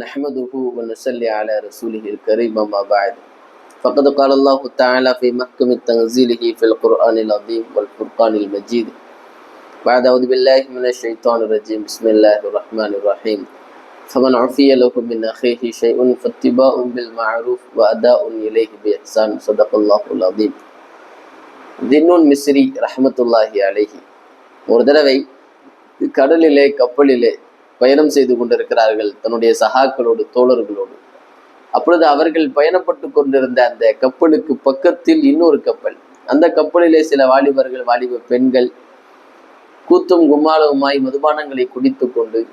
نحمده ونصلي على رسوله الكريم أما بعد فقد قال الله تعالى في محكم تنزيله في القرآن العظيم والفرقان المجيد بعد أعوذ بالله من الشيطان الرجيم بسم الله الرحمن الرحيم فمن عفي له من أخيه شيء فاتباع بالمعروف وأداء إليه بإحسان صدق الله العظيم. தின்னூன் மிஸ்ரி ரஹ்மத்துல்லாஹி அலைஹி ஒரு தடவை கடலிலே கப்பலிலே பயணம் செய்து கொண்டிருக்கிறார்கள் தன்னுடைய சகாக்களோடு தோழர்களோடு. அப்பொழுது அவர்கள் பயணப்பட்டு கொண்டிருந்த அந்த கப்பலுக்கு பக்கத்தில் இன்னொரு கப்பல். அந்த கப்பலிலே சில வாலிபர்கள் வாலிப பெண்கள் கூத்தும் கும்மாளவுமாய் மதுபானங்களை குடித்து கொண்டு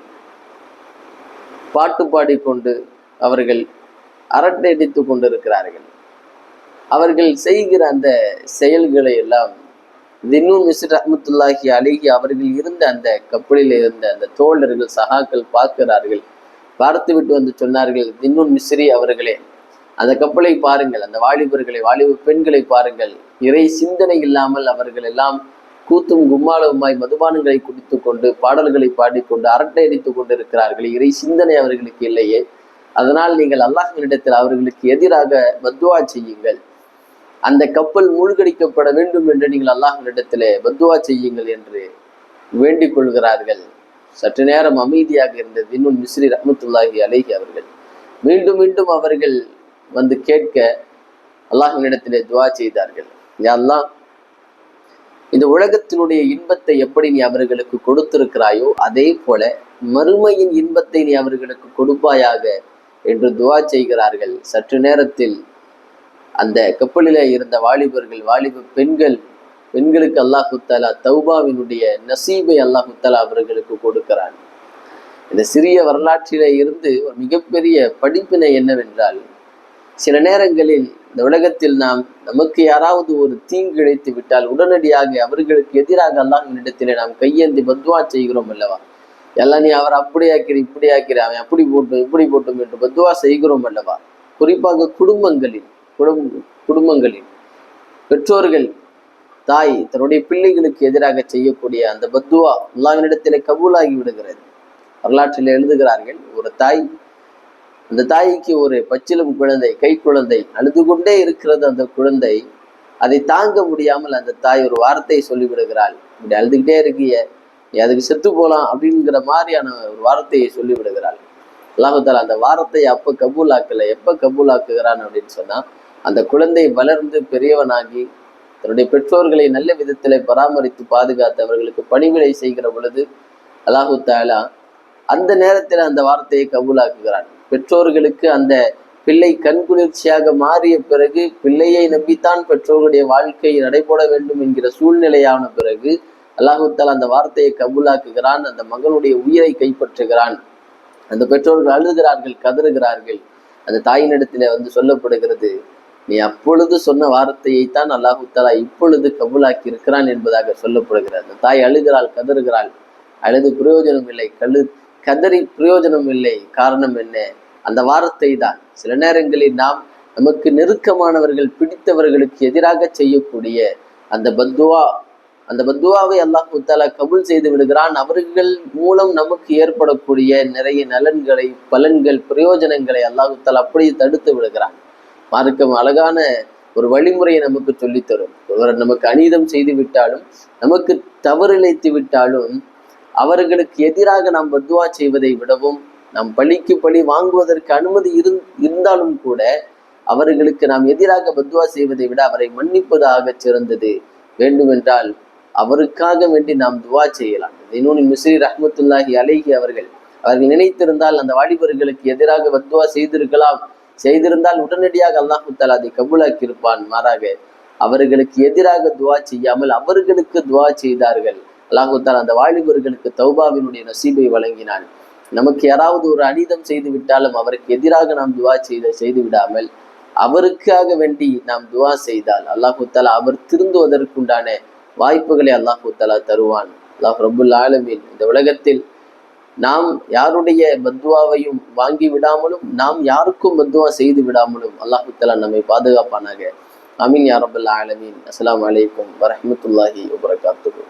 பாட்டு பாடிக்கொண்டு அவர்கள் அரட்டை அடித்து கொண்டிருக்கிறார்கள். அவர்கள் செய்கிற அந்த செயல்களை எல்லாம் தின்னூன் மிஸ்ரி ரஹ்மத்துல்லாஹி அலைஹி அவர்கள் இருந்த அந்த கப்பலில் இருந்த அந்த தோழர்கள் சகாக்கள் பார்க்கிறார்கள். பார்த்து விட்டு வந்து சொன்னார்கள், தின்னூன் மிஸ்ரி அவர்களே, அந்த கப்பலை பாருங்கள், அந்த வாலிபர்களை வாலிப பெண்களை பாருங்கள், இறை சிந்தனை இல்லாமல் அவர்கள் எல்லாம் கூத்தும் கும்மாளவுமாய் மதுபானங்களை குடித்து கொண்டு பாடல்களை பாடிக்கொண்டு அரட்டை அடித்துக் கொண்டு இருக்கிறார்கள். இறை சிந்தனை அவர்களுக்கு இல்லையே, அதனால் நீங்கள் அல்லாஹ்வினிடத்தில் அவர்களுக்கு எதிராக பத்துவா செய்யுங்கள், அந்த கப்பல் மூழ்கடிக்கப்பட வேண்டும் என்று நீங்கள் அல்லாஹ்வினிடத்திலே பத்துவா செய்யுங்கள் என்று வேண்டிக் கொள்கிறார்கள். சற்று நேரம் அமைதியாக இருந்த தின்னூன் மிஸ்ரி ரஹ்மத்துல்லாஹி அலைஹி அவர்கள் மீண்டும் மீண்டும் அவர்கள் வந்து கேட்க அல்லாஹ்வினிடத்திலே துவா செய்தார்கள். யா அல்லாஹ், இந்த உலகத்தினுடைய இன்பத்தை எப்படி நீ அவர்களுக்கு கொடுத்திருக்கிறாயோ அதே போல மறுமையின் இன்பத்தை நீ அவர்களுக்கு கொடுப்பாயாக என்று துவா செய்கிறார்கள். சற்று நேரத்தில் அந்த கப்பலிலே இருந்த வாலிபர்கள் வாலிப பெண்களுக்கு அல்லாஹு தஆலா தௌபாவினுடைய நசீபை அல்லாஹு தஆலா அவர்களுக்கு கொடுக்கிறான். இந்த சிறிய வரலாற்றிலே இருந்து ஒரு மிகப்பெரிய படிப்பினை என்னவென்றால், சில நேரங்களில் இந்த உலகத்தில் நமக்கு யாராவது ஒரு தீங்கு இழைத்து விட்டால் உடனடியாக அவர்களுக்கு எதிராக அல்லாஹ்வினிடத்திலே நாம் கையேந்தி பத்வா செய்கிறோம் அல்லவா. எல்லாம் நீ அவர் அப்படி ஆக்கிற இப்படி ஆக்கிற, அவன் அப்படி போட்டும் இப்படி போட்டும் என்று பத்வா செய்கிறோம் அல்லவா. குறிப்பாக குடும்பங்களில் பெற்றோர்கள் தாய் தன்னுடைய பிள்ளைகளுக்கு எதிராக செய்யக்கூடிய அந்த பத்துவா அல்லாஹ்வினிடத்திலே கபூலாகி விடுகிறது. வரலாற்றில் எழுதுகிறார்கள், ஒரு தாய், அந்த தாய்க்கு ஒரு பச்சிலம் குழந்தை, கை குழந்தை அழுது கொண்டே இருக்கிறது. அந்த குழந்தை அதை தாங்க முடியாமல் அந்த தாய் ஒரு வார்த்தையை சொல்லிவிடுகிறாள், இப்படி அழுதுகிட்டே இருக்கிய, அதுக்கு செத்து போலாம் அப்படிங்கிற மாதிரியான ஒரு வார்த்தையை சொல்லிவிடுகிறாள். அல்லாஹ் தஆலா அந்த வார்த்தையை அப்ப கபூலாக்கல. எப்ப கபூலாக்குகிறான் அப்படின்னு சொன்னா, அந்த குழந்தை வளர்ந்து பெரியவனாகி தன்னுடைய பெற்றோர்களை நல்ல விதத்திலே பராமரித்து பாதுகாத்து அவர்களுக்கு பணிவிடை செய்கிற பொழுது அல்லாஹு தஆலா அந்த நேரத்தில் அந்த வார்த்தையை கபூலாக்குகிறான். பெற்றோர்களுக்கு அந்த பிள்ளை கண்குளிர்ச்சியாக மாறிய பிறகு, பிள்ளையை நம்பித்தான் பெற்றோர்களுடைய வாழ்க்கை நடைபெற வேண்டும் என்கிற சூழ்நிலையான பிறகு அல்லாஹு தஆலா அந்த வார்த்தையை கபூலாக்குகிறான். அந்த மகனுடைய உயிரை கைப்பற்றுகிறான். அந்த பெற்றோர்கள் அழுகிறார்கள், கதறுகிறார்கள். அந்த தாயினிடத்திலே வந்து சொல்லப்படுகிறது, நீ அப்பொழுது சொன்ன வார்த்தையைத்தான் அல்லாஹு தஆலா இப்பொழுது கபூலாக்கி இருக்கிறான் என்பதாக சொல்லப்படுகிறது. அந்த தாய் அழுகிறாள், கதறுகிறாள். அழுது பிரயோஜனம் இல்லை, கதறி பிரயோஜனம் இல்லை. காரணம் என்ன? அந்த வார்த்தை தான். சில நேரங்களில் நமக்கு நெருக்கமானவர்கள் பிடித்தவர்களுக்கு எதிராக செய்யக்கூடிய அந்த பத்துவாவை அல்லாஹு தஆலா கபூல் செய்து விடுகிறான். அவர்கள் மூலம் நமக்கு ஏற்படக்கூடிய நிறைய நலன்களை, பலன்கள், பிரயோஜனங்களை அல்லாஹு தஆலா அப்படியே தடுத்து விடுகிறான். மார்க்கம் அழகான ஒரு வழிமுறையை நமக்கு சொல்லித்தரும். நமக்கு அநீதம் செய்து விட்டாலும், நமக்கு தவறிழைத்து விட்டாலும், அவர்களுக்கு எதிராக நாம் பத்துவா செய்வதை விடவும், நாம் பழிக்கு பழி வாங்குவதற்கு அனுமதி இருந்தாலும் கூட அவர்களுக்கு நாம் எதிராக பத்துவா செய்வதை விட அவரை மன்னிப்பதாக சிறந்தது. வேண்டுமென்றால் அவருக்காக வேண்டி நாம் துவா செய்யலாம். தின்னூன் மிஸ்ரி ரஹ்மத்துல்லாஹி அலைஹி அவர்கள் நினைத்திருந்தால் அந்த வாலிபர்களுக்கு எதிராக பத்துவா செய்திருந்தால் உடனடியாக அல்லாஹு தஆலா அதை கபூலாக்கி இருப்பான். மாறாக அவர்களுக்கு எதிராக துவா செய்யாமல் அவர்களுக்கு துவா செய்தார்கள். அல்லாஹு தஆலா அந்த வாலிபர்களுக்கு தௌபாவினுடைய நசீபை வழங்கினான். நமக்கு யாராவது ஒரு அநீதம் செய்து விட்டாலும் அவருக்கு எதிராக நாம் துவா செய்து விடாமல் அவருக்காக வேண்டி நாம் துவா செய்தால் அல்லாஹு தஆலா அவர் திருந்துவதற்குண்டான வாய்ப்புகளை அல்லாஹு தஆலா தருவான். அல்லாஹ் ரப்புல் ஆலமீன் இந்த உலகத்தில் நாம் யாருடைய பத்துவாவையும் வாங்கி விடாமலும், நாம் யாருக்கும் பத்துவா செய்து விடாமலும் அல்லாஹு தஆலா நம்மை பாதுகாப்பானாக. ஆமீன் யா ரப்பல் ஆலமீன். அஸ்ஸலாமு அலைக்கும் வரஹ்மத்துல்லாஹி வபரகாத்துஹு.